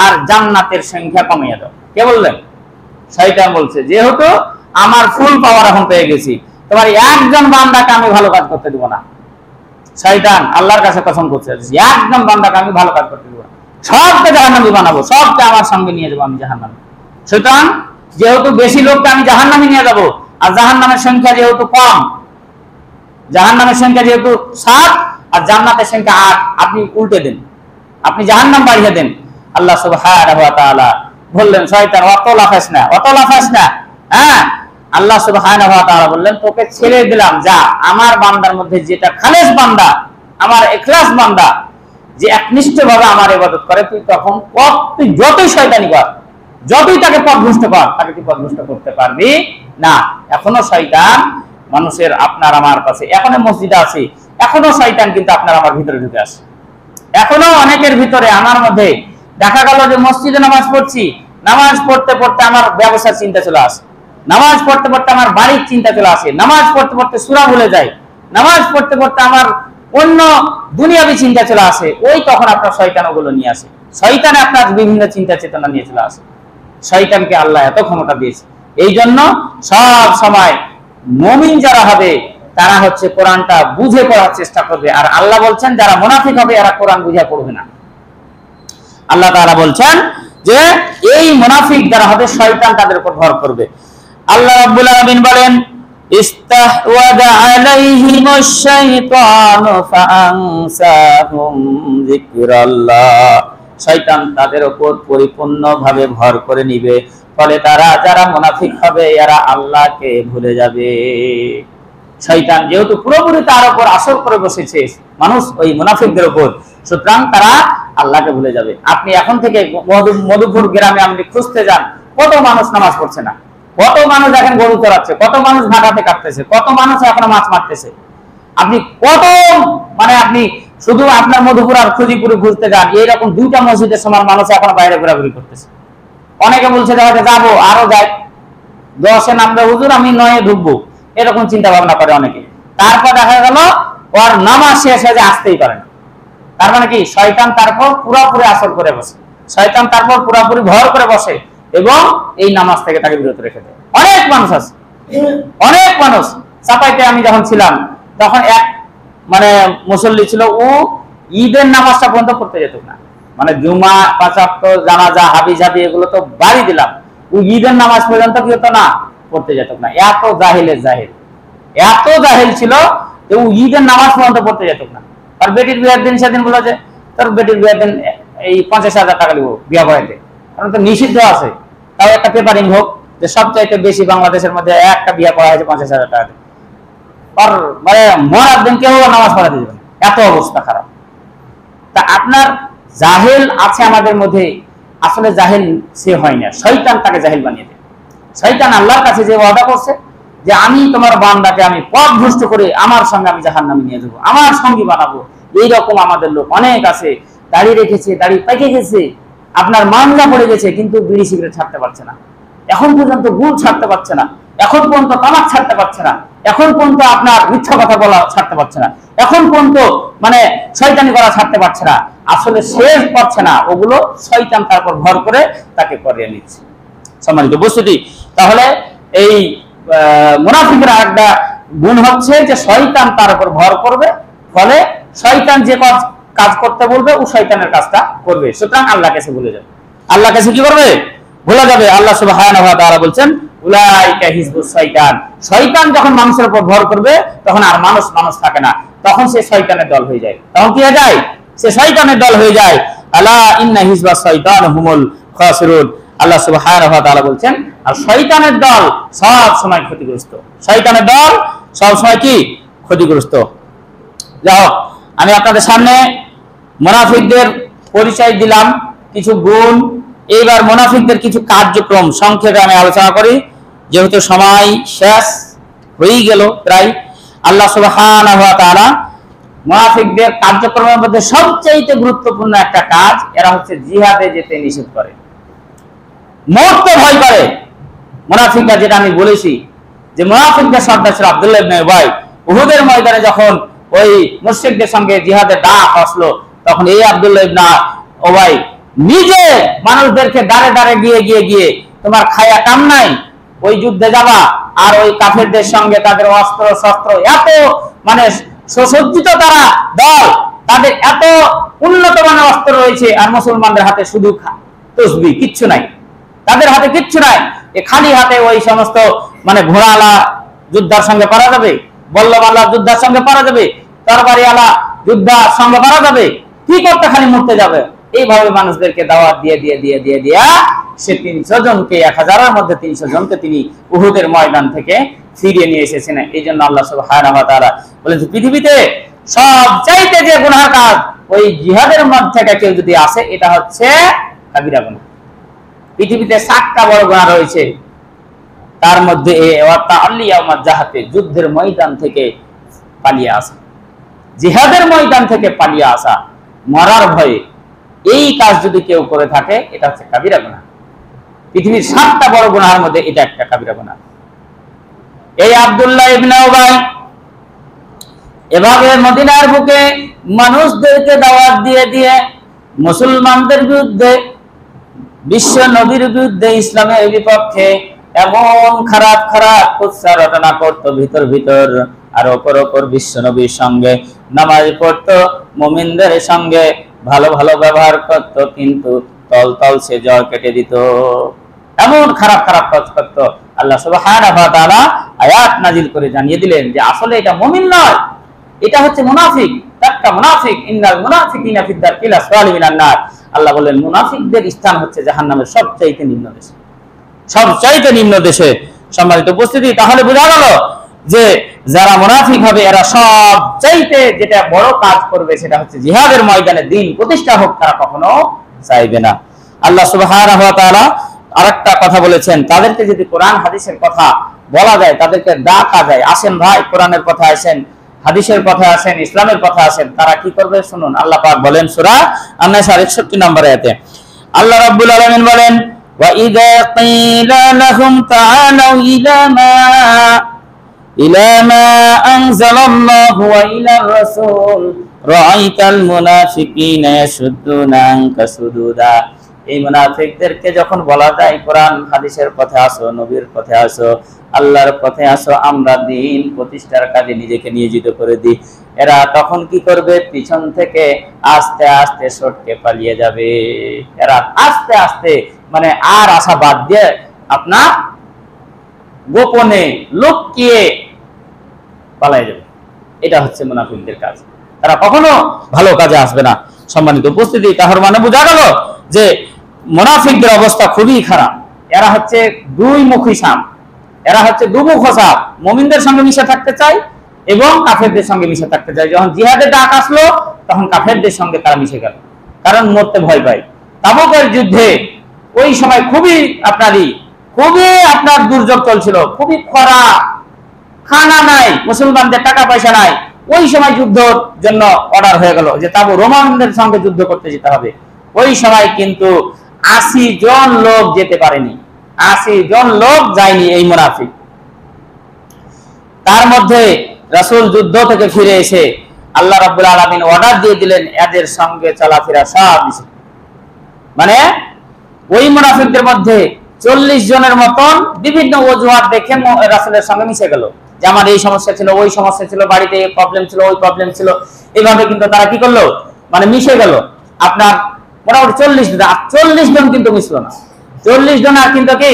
আর জান্নাতের সংখ্যা কমিয়ে দাও। কে বললেন? শয়তান বলছে যেহেতু আমার ফুল পাওয়ার এখন পেয়ে গেছি, তোমার একজন বান্দাকে আমি ভালো কাজ করতে দেব না। শয়তান আল্লাহর কাছে কসম করছে, একজন বান্দাকে আমি ভালো কাজ করতে দেব না, সবকে জাহান্নামী বানাবো, সবকে আমার সঙ্গে নিয়ে যাবো আমি জাহান্নামে। সুতরাং যেহেতু বেশি লোককে আমি জাহান্নামে নিয়ে যাবো, আর জাহান্নামের সংখ্যা যেহেতু কম, জাহান্নামের সংখ্যা যেহেতু 7 আর জান্নাতের সংখ্যা 8, আপনি উল্টে দেন, আপনি জাহান্নাম বাড়িয়ে দেন। আল্লাহ সুবহানাহু ওয়া তাআলা বললেন শয়তান অত লাফাস না। হ্যাঁ, আল্লাহ সুবহানাহু ওয়া তাআলা বললেন তোকে ছেড়ে দিলাম, যা আমার বান্দার মধ্যে যেটা খালেস বান্দা, আমার ইখলাস বান্দা, যে একনিষ্ঠভাবে আমার ইবাদত করে, তুই তখন তুই যতই শয়তানি কর, যতই তাকে পথভ্রষ্ট কর, তাকে তুই পথভ্রষ্ট করতে পারবি না। এখনো শয়তান মানুষের আপনার আমার কাছে, এখনো মসজিদে আছে, এখনো শয়তান কিন্তু আপনার আমার ভিতরে ঢুকে আসে। এখনো অনেকের ভিতরে আমার মধ্যে দেখা গেল যে মসজিদে নামাজ পড়ছি, নামাজ পড়তে পড়তে আমার ব্যবসার চিন্তা চলে আসে, নামাজ পড়তে পড়তে আমার বাড়ির চিন্তা চলে আসে, নামাজ পড়তে পড়তে সূরা ভুলে যায়, নামাজ পড়তে পড়তে আমার অন্য দুনিয়াবী চিন্তা চলে আসে, ওই তখন আপনার শয়তান ওগুলো নিয়ে আসে। শয়তান আপনার বিভিন্ন চিন্তা চেতনা নিয়ে চলে আসে। শয়তানকে আল্লাহ এত ক্ষমতা দিয়েছে। এই জন্য সব সময় মুমিন যারা হবে তারা হচ্ছে কোরআনটা বুঝে পড়ার চেষ্টা করবে। আর আল্লাহ বলছেন যারা মুনাফিক হবে এরা কোরআন বুঝে পড়বে না। আল্লাহ তাআলা বলছেন যে এই মুনাফিক যারা হবে শয়তান তাদের উপর ভর করবে। আল্লাহ রাব্বুল আলামিন বলেন ইস্তাহওয়াযা আলাইহিমুশ শাইতানু ফাআনসাহুম যিকরাল্লাহ, শয়তান তাদের উপর পরিপূর্ণভাবে ভর করে নিবে, ফলে তারা যারা মুনাফিক হবে এরা আল্লাহকে ভুলে যাবে। শয়তান যেহেতু পুরোপুরি তার উপর আসর করে বসেছে মানুষ ওই মুনাফিকদের উপর, সুতরাং তারা আল্লাহকে ভুলে যাবে। আপনি এখন থেকে মধুপুর গ্রামে আপনি খুঁজতে যান, কত মানুষ নামাজ পড়ছে না, কত মানুষ এখন গরু চড়াচ্ছে, কত মানুষ ভাটাতে কাটতেছে, কত মানুষ এখনো মাছ মারতেছে। আপনি কত আপনি শুধু আপনার মধুপুর আর খুজিপুরে ঘুরতে যান, এইরকম 2টা মসজিদের সমান মানুষ এখন বাইরে ঘোরাঘুরি করতেছে। অনেকে বলছে হয়তো যাবো, আরো যাই, 10-এ নামবে হুজুর, আমি 9-এ ঢুকবো, এরকম চিন্তা ভাবনা করে অনেকে। তারপর দেখা গেল ওর নামাজ শেষ হয়ে আসতেই পারে না। তার মানে কি শয়তান তারপর পুরোপুরি আসর করে বসে, শয়তান তারপর পুরোপুরি ভর করে বসে এবং এই নামাজ থেকে তাকে বিরত রেখে দেয়। অনেক মানুষ আছে, অনেক মানুষ। চাপাইতে আমি যখন ছিলাম তখন এক মুসল্লি ছিল, ও ঈদের নামাজটা পর্যন্ত পড়তে যেত না। জুমা, 5 ওয়াক্ত, জানাজা, হাবি এগুলো তো বাড়ি দিলাম, ও ঈদের নামাজ পর্যন্ত কি হতো না, পড়তে যেত না। এত জাহিলের জাহিল, এত জাহিল ছিল যে ও ঈদের নামাজ পর্যন্ত পড়তে যেত না। আর বেটির বিয়ের দিন সেদিন বলো যে তোর বেটির বিয়ের দিন এই 50,000 টাকা দিব বিয়া করাইতে, কারণ তো নিষিদ্ধ আছে। তাও একটা পেপারিং হোক যে সবচাইতে বেশি বাংলাদেশের মধ্যে একটা বিয়া করা হয়েছে 50,000 টাকা দিয়ে। আর মরার দিন কেউ নামাজ পড়াতে দেবে না, এত অবস্থা খারাপ। তা আপনার জাহেল আছে আমাদের মধ্যে, আসলে জাহেল সে হয় না, শয়তান তাকে জাহেল বানিয়ে দেয়। শয়তান আল্লাহর কাছে যে ওয়াদা করছে যে আমি তোমার বান্দাকে আমি পথভ্রষ্ট করে আমার সঙ্গে আমি জাহান্নামে নিয়ে যাবো, আমার সঙ্গী বানাবো। এইরকম আমাদের লোক অনেক আছে, দাড়ি রেখেছে, দাড়ি পেকে গেছে, আপনার মামলা পড়ে গেছে, কিন্তু বিড়ি সিগারেট ছাড়তে পারছে না, এখন পর্যন্ত গুড় ছাড়তে পারছে না, এখন পর্যন্ত তামাক ছাড়তে পারছে না, এখন পর্যন্ত আপনার মিথ্যা কথা বলা ছাড়তে পারছে না, এখন পর্যন্ত শয়তানি করা ছাড়তে পারছে না। আসলে শেষ পাচ্ছে না, ওগুলো শয়তান তারপর ভর করে তাকে করিয়ে নিচ্ছে। সম্মানিত উপস্থিতি, তাহলে এই মুনাফিকের একটা গুণ হচ্ছে যে শয়তান তার উপর ভর করবে, ফলে শয়তান যে কাজ করতে বলবে ও শয়তানের কাজটা করবে। সুতরাং আল্লাহ কাছে ভুলে যাবে, আল্লাহ কাছে কি করবে, ভুলে যাবে। আল্লাহ সুবহানাহু ওয়া তাআলা বলছেন উলাইকা হিজবুশ শয়তান, শয়তান যখন মানুষের উপর ভর করবে তখন আর মানুষ থাকে না, তখন সে শয়তানের দল হয়ে যায়। তখন কি হয়ে যায়, সে শয়তানের দল হয়ে যায়। আলা ইন্না হিজবাশ শয়তান হুমুল খাসিরুন, আল্লাহ সুবহানাহু ওয়া তাআলা বলছেন আর শয়তানের দল সব সময় ক্ষতিগ্রস্ত, শয়তানের দল সব সময় কি ক্ষতিগ্রস্ত। যাও, আমি আপনাদের সামনে মুনাফিকদের পরিচয় দিলাম, কিছু গুণ। এইবার মুনাফিকদের কিছু কার্যক্রম সংক্ষেপে আমি আলোচনা করি, যেহেতু সময় শেষ হয়ে গেল প্রায়। আল্লাহ সুবহানাহু ওয়া তাআলা মুনাফিকদের কার্যক্রমের মধ্যে সবচেয়ে গুরুত্বপূর্ণ একটা কাজ, এরা হচ্ছে জিহাদে যেতে নিষেধ করে, মরতে ভয় করে। মুনাফিকরা, যেটা আমি বলেছি যে মুনাফিকদের সর্দার ছিল আব্দুল্লাহ ইবনে উবাই, উহুদের ময়দানে যখন ওই মুশরিকদের সঙ্গে জিহাদের ডাক আসলো, তখন এই আব্দুল্লাহ ইবনে উবাই নিজে মানুষদেরকে দাঁড়ে দাঁড়ে গিয়ে তোমার খায়া কাম নাই, ওই যুদ্ধে যাবা আর ওই কাফেরদের সঙ্গে তাদের অস্ত্র শস্ত্র এত সুসজ্জিত তারা দল, তাদের এত উন্নত মানের অস্ত্র রয়েছে, আর মুসলমানদের হাতে শুধু তসবিহ, কিচ্ছু নাই, তাদের হাতে কিচ্ছু নাই। খালি হাতে ওই সমস্ত ঘোড়াওয়ালা যোদ্ধার সঙ্গে পারা যাবে, বল্লভওয়ালা যোদ্ধার সঙ্গে পারা যাবে, তরবারিওয়ালা যোদ্ধার সঙ্গে পারা যাবে, কি করতে খালি মরতে যাবে। এইভাবে মানুষদেরকে দাওয়াত দিয়ে সে 300 জনকে, 1000-এর মধ্যে 300 জনকে তিনি উহুদের ময়দান থেকে ফিরিয়ে নিয়ে এসেছেন। এই জন্য আল্লাহ সুবহানাহু ওয়া তাআলা বলেন পৃথিবীতে সবচাইতে যে গুনাহের কাজ ওই জিহাদের মধ্যে থেকে কেউ যদি আসে, এটা হচ্ছে কাবিরা গুনাহ। পৃথিবীতে 7টা বড় গুনাহ রয়েছে, তার মধ্যে যুদ্ধের ময়দান থেকে পালিয়ে আসা, জিহাদের ময়দান থেকে পালিয়ে আসা, মরার ভয়ে, এই কাজ যদি কেউ করে থাকে এটা হচ্ছে কাবিরা গুনাহ। পৃথিবীর 7টা বড় গুনাহের মধ্যে এটা একটা কাবিরা গুনাহ। এই আব্দুল্লাহ ইবনে উবাই এভাবে মদিনার বুকে মানুষদেরকে দাওয়াত দিয়ে দিয়ে মুসলমানদের বিরুদ্ধে, বিশ্ব নবীর বিরুদ্ধে, ইসলামের বিপক্ষে এমন খারাপ খারাপ কুৎসা রটনা করতো ভিতর ভিতর, আর অপর বিশ্ব নবীর সঙ্গে নামাজ পড়তো, মুমিনদের সঙ্গে ভালো ভালো ব্যবহার করত, কিন্তু তল তল সে জ্বর কেটে দিত। এমন খারাপ খারাপ কাজ করত। আল্লাহ সুবহানাহু ওয়া তাআলা আয়াত নাজিল করে জানিয়ে দিলেন যে আসলে এটা মুমিন নয়, এটা হচ্ছে মুনাফিক, একটা মুনাফিক। ইন্নাল মুনাফিকিনা ফিদ দারকিল আসফালি মিনান নার। আল্লাহ বলেন মুনাফিকদের স্থান হচ্ছে জাহান্নামের সবচাইতে নিম্ন দেশে, সবচাইতে নিম্ন দেশে। সম্মানিত উপস্থিতি, তাহলে বোঝা গেল যে যারা মুনাফিক হবে এরা সবচাইতে যেটা বড় কাজ করবে সেটা হচ্ছে জিহাদের ময়দানে দ্বীন প্রতিষ্ঠা হোক, তারা কখনো চাইবে না। আল্লাহ সুবহানাহু ওয়া তাআলা আরেকটা কথা বলেছেন, তাদেরকে যদি কোরআন হাদিসের কথা বলা যায়, তাদেরকে ডাকা যায়, আসেন ভাই কোরআনের কথা আসেন, হাদিসের কথা আসেন, ইসলামের কথা আসেন, তারা কি করবে শুনুন। আল্লাহ পাক বলেন সূরা আন-নাস 61 নম্বর আয়াতে, আল্লাহ রাব্বুল আলামিন বলেন, ওয়া ইযা ক্বিলা লাহুম তাআলাউ ইলা মা আনজালাল্লাহু ওয়া ইলার রাসূল রাআইতাল মুনাফিকিনা ইয়াসুদ্দুনা আনকা সুদুদা। এই মুনাফিকদেরকে যখন বলা যায় কোরআন হাদিসের পথে আসো, নবীর পথে আসো, আল্লাহর পথে আসো, আমরা দ্বীন প্রতিষ্ঠার কাজে নিজেকে নিয়োজিত করে দিই, এরা তখন কি করবে? পিছন থেকে আস্তে আস্তে সটকে পালিয়ে যাবে। এরা আস্তে আস্তে মানে আর আশা বাদ দিয়ে আপনার গোপনে লুকিয়ে পালিয়ে যাবে। এটা হচ্ছে মুনাফিকদের কাজ। তারা কখনো ভালো কাজে আসবে না। সম্মানিত উপস্থিতি, তাহার মানে বোঝা গেল যে মুনাফিকদের অবস্থা খুবই খারাপ। এরা হচ্ছে দুই মুখী সাপ, এরা হচ্ছে দুমুখ সাপ। মুমিনদের সঙ্গে মিশে থাকতে চায় এবং কাফেরদের সঙ্গে মিশে থাকতে চায়। যখন জিহাদের ডাক আসলো তখন কাফেরদের সঙ্গে তারা মিশে গেল, কারণ মরতে ভয় পায়। তাবুকের যুদ্ধে ওই সময় খুবই আপনার দুর্যোগ চলছিল, খুবই খরা, খানা নাই, মুসলমানদের টাকা পয়সা নাই। ওই সময় যুদ্ধের জন্য অর্ডার হয়ে গেল যে তাবু রোমানদের সঙ্গে যুদ্ধ করতে যেতে হবে। ওই সময় কিন্তু 80 জন লোক যেতে পারেনি, 80 জন লোক যায়নি এই মুনাফিক। তার মধ্যে রাসূল যুদ্ধ থেকে ফিরে এসে আল্লাহ রাব্বুল আলামিন অর্ডার দিয়ে দিলেন এদের সঙ্গে চলাফেরা সব নিষিদ্ধ। মানে ওই মুনাফিকদের মধ্যে 40 জনের মতন বিভিন্ন অজুহাত দেখে রাসূলের সঙ্গে মিশে গেল, যে আমার এই সমস্যা ছিল, ওই সমস্যা ছিল, বাড়িতে এই প্রবলেম ছিল, ওই প্রবলেম ছিল। এইভাবে কিন্তু তারা কি করলো? মানে মিশে গেল। আপনার মোটামুটি 40 জন কিন্তু মিশল না, 40 জন আর কিন্তু কি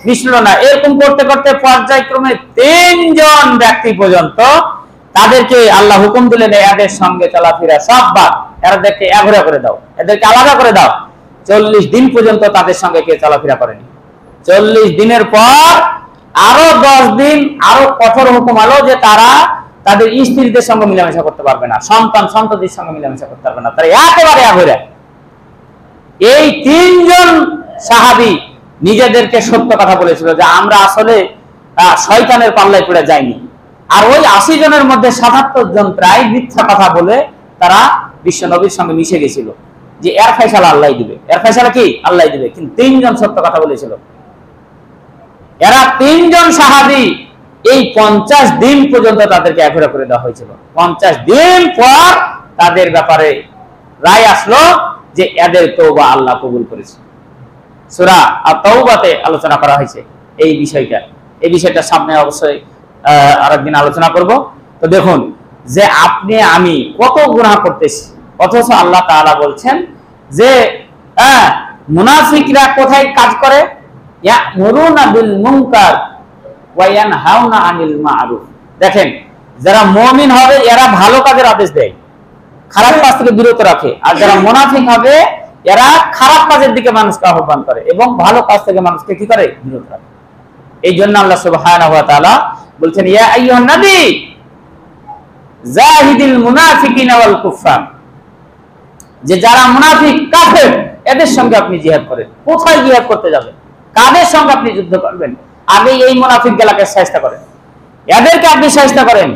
মিশল না। এরকম করতে করতে পর্যায়ক্রমে 3 জন ব্যক্তি পর্যন্ত তাদেরকে আল্লাহ হুকুম দিলেন এদের সঙ্গে চলাফেরা সব বাদ, এদেরকে এঘরে করে দাও, এদেরকে আলাদা করে দাও। 40 দিন পর্যন্ত তাদের সঙ্গে কেউ চলাফেরা করেনি। 40 দিনের পর আরো 10 দিন আরো কঠোর হুকুম আলো যে তারা তাদের স্ত্রীদের সঙ্গে মিলামেশা করতে পারবে না, সন্তানদের সঙ্গে মিলামেশা করতে পারবে না, তারা একেবারে এঘরে। এই 3 জন সাহাবী নিজেদেরকে সত্য কথা বলেছিল যে আমরা আসলে শয়তানের পাল্লায় পড়ে যাইনি। আর ওই 80 জনের মধ্যে 77 জন প্রায় মিথ্যা কথা বলে তারা বিশ্ব নবীর সঙ্গে মিশে গেছিল, যে এর ফয়সালা আল্লাহই দিবে, এর ফয়সালা কি আল্লাহই দিবে। কিন্তু 3 জন সত্য কথা বলেছিল। এরা 3 জন সাহাবী এই 50 দিন পর্যন্ত তাদেরকে এঘরে করে দেওয়া হয়েছিল। 50 দিন পর তাদের ব্যাপারে রায় আসলো যে এদের তওবা আল্লাহ কবুল করেছে। সূরা আত-তাওবাতে আলোচনা করা হয়েছে এই বিষয়টা। এই বিষয়টা সামনে অবশ্যই আরেকদিন আলোচনা করব। তো দেখুন যে আপনি আমি কত গুনাহ করতেছি, অথচ আল্লাহ তাআলা বলছেন যে মুনাফিকরা কোথায় কাজ করে? ইয়ামুরুনা বিল মুনকার ওয়া ইয়ানহাউনা আনিল মা'রুফ। দেখেন যারা মুমিন হবে এরা ভালো কাজের আদেশ দেয়, খারাপ কাজ থেকে বিরত রাখে। আর যারা মুনাফিক হবে এরা খারাপ কাজের দিকে মানুষকে আহ্বান করে এবং ভালো কাজ থেকে মানুষকে কি করে? বিরত রাখে। এই জন্য আল্লাহ সুবহানাহু ওয়া তাআলা বলছেন ইয়া আইয়ুহান নবী জাহিদিল মুনাফিকিনা ওয়াল কুফার, যে যারা মুনাফিক কাফের এদের সঙ্গে আপনি জিহাদ করেন। কোথায় জিহাদ করতে যাবেন? কাদের সঙ্গে আপনি যুদ্ধ করবেন? আগে এই মুনাফিক গুলাকে শায়েস্তা করেন, এদেরকে আপনি শায়েস্তা করেন।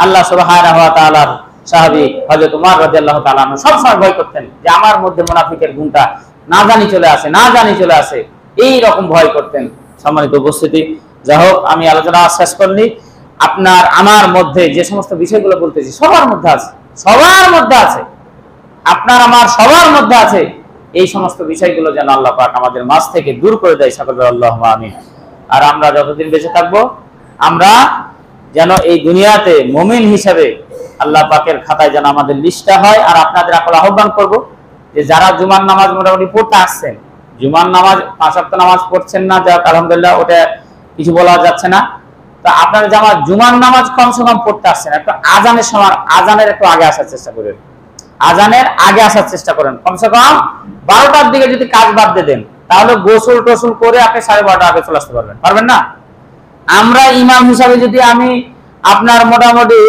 আল্লাহ সুবহানাহু ওয়া তাআলার সাহাবী হযরত উমর রাদিয়াল্লাহু তাআলা সব সময় ভয় করতেন যে আমার মধ্যে মুনাফিকের গুণটা না জানি চলে আসে এই রকম ভয় করতেন। সম্মানিত উপস্থিতি, যাই হোক, আমি আলোচনা শেষ করলি। আপনার আমার মধ্যে যে সমস্ত বিষয়গুলো বলতেছি সবার মধ্যে আছে, সবার মধ্যে আছে, আপনার আমার সবার মধ্যে আছে। এই সমস্ত বিষয়গুলো যেন আল্লাহ পাক আমাদের মাঝ থেকে দূর করে দেয়, সকলে আল্লাহুম্মা আমিন। আর আমরা যতদিন বেঁচে থাকবো আমরা যেন এই দুনিয়াতে মুমিন হিসেবে আল্লাহ পাকের খাতায় যেন আমাদের লিস্টটা হয়। আর আপনাদের আকল আহ্বান করব যে যারা জুমার নামাজ মোটামুটি পড়তে আসছেন, জুমার নামাজ 5 ওয়াক্ত নামাজ পড়ছেন না, যাক আলহামদুলিল্লাহ, ওটা কিছু বলা যাচ্ছে না। তো আপনারা যারা জুমার নামাজ কমসে কম পড়তে আসছেন, একটু আজানের সময়, আজানের একটু আগে আসার চেষ্টা করেন, আজানের আগে আসার চেষ্টা করেন। কমসে কম 12টার দিকে যদি কাজ বাদ দিয়ে দেন, তাহলে গোসল টোসল করে আপনি 12:30 আগে চলে আসতে পারবেন, পারবেন না? আমরা ইমাম হিসাবে যদি আমি আপনার মোটামুটি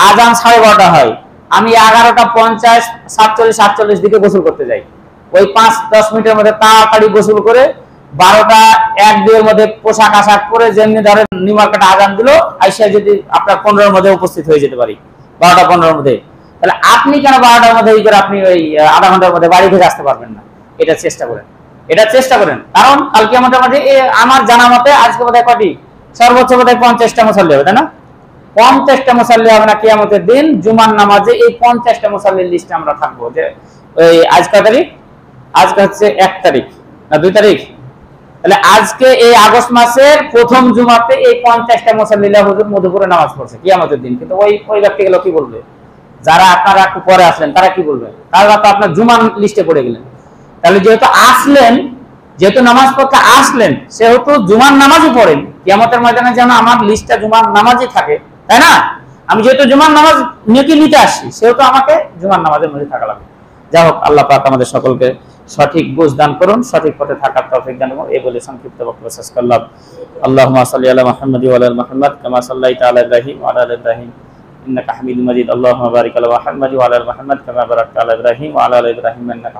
আজান 12:30 হয়, আমি 11:50 47 দিকে গোসল করতে যাই, ওই 5-10 মিনিটের মধ্যে তাড়াতাড়ি গোসল করে 12:01-2 মধ্যে পোশাক আশাক পরে যেমনি ধরেন নিমার্কেটে আজান দিল, আইসা যদি আপনার 15-র মধ্যে উপস্থিত হয়ে যেতে পারি, 12টা-15-র মধ্যে, তাহলে আপনি কেন 12টার মধ্যে এই করে আপনি ওই আধা ঘন্টার মধ্যে বাড়ি থেকে আসতে পারবেন না? এটা চেষ্টা করেন, এটা চেষ্টা করেন। কারণ কালকে মোটামুটি আমার জানা মতে আজকে বোধহয় কটি, সর্বোচ্চ বোধহয় 50টা মুসাল্লি হবে, তাই না? 50টা মুসাল্লি হবে না কিয়ামতের দিন জুমার নামাজে। এই 50টা মুসাল্লির লিস্টে আমরা থাকবো। যে ওই আজ কত তারিখ? আজকে হচ্ছে 1 তারিখ না 2 তারিখ? তাহলে আজকে এই আগস্ট মাসের প্রথম জুমাতে এই 50টা মুসাল্লিরা হুজুর মধুপুরে নামাজ পড়ছে কিয়ামতের দিন। কিন্তু ওই ব্যক্তিগুলো কি বলবে? যারা আপনারা একটু পরে আসলেন তারা কি বলবে? তারা তো আপনার জুমার লিস্টে পড়ে গেলেন। তাহলে যেহেতু আসলেন, যেহেতু নামাজ পড়তে আসলেন, সেহেতু জুমার নামাজই পড়েন। কিয়ামতের ময়দানে যেন আমার লিস্টটা জুমার নামাজই থাকে, তাই না? আমি যেহেতু জুমার নামাজ নেকি নিতে আসছি, সেহেতু আমাকে জুমার নামাজের মধ্যে থাকা লাগবে। যাই হোক, আল্লাহ পাক আমাদের সকলকে সঠিক বুঝ দান করুন, সঠিক পথে থাকার তৌফিক দান করুন। এই বলে সংক্ষিপ্ত বক্তব্য শেষ করলাম। আল্লাহুম্মা সাল্লি আলা মুহাম্মাদি ওয়া আলা আলি মুহাম্মাদ কামা সাল্লাইতা আলা ইব্রাহিম ওয়া আলা আলি ইব্রাহিম ইন্নাকা হামিদুম মাজিদ। আল্লাহুম্মা বারিক আলা মুহাম্মাদি ওয়া আলা আলি মুহাম্মাদ কামা বারাকতা আলা ইব্রাহিম ওয়া আলা আলি ইব্রাহিম ইন্নাকা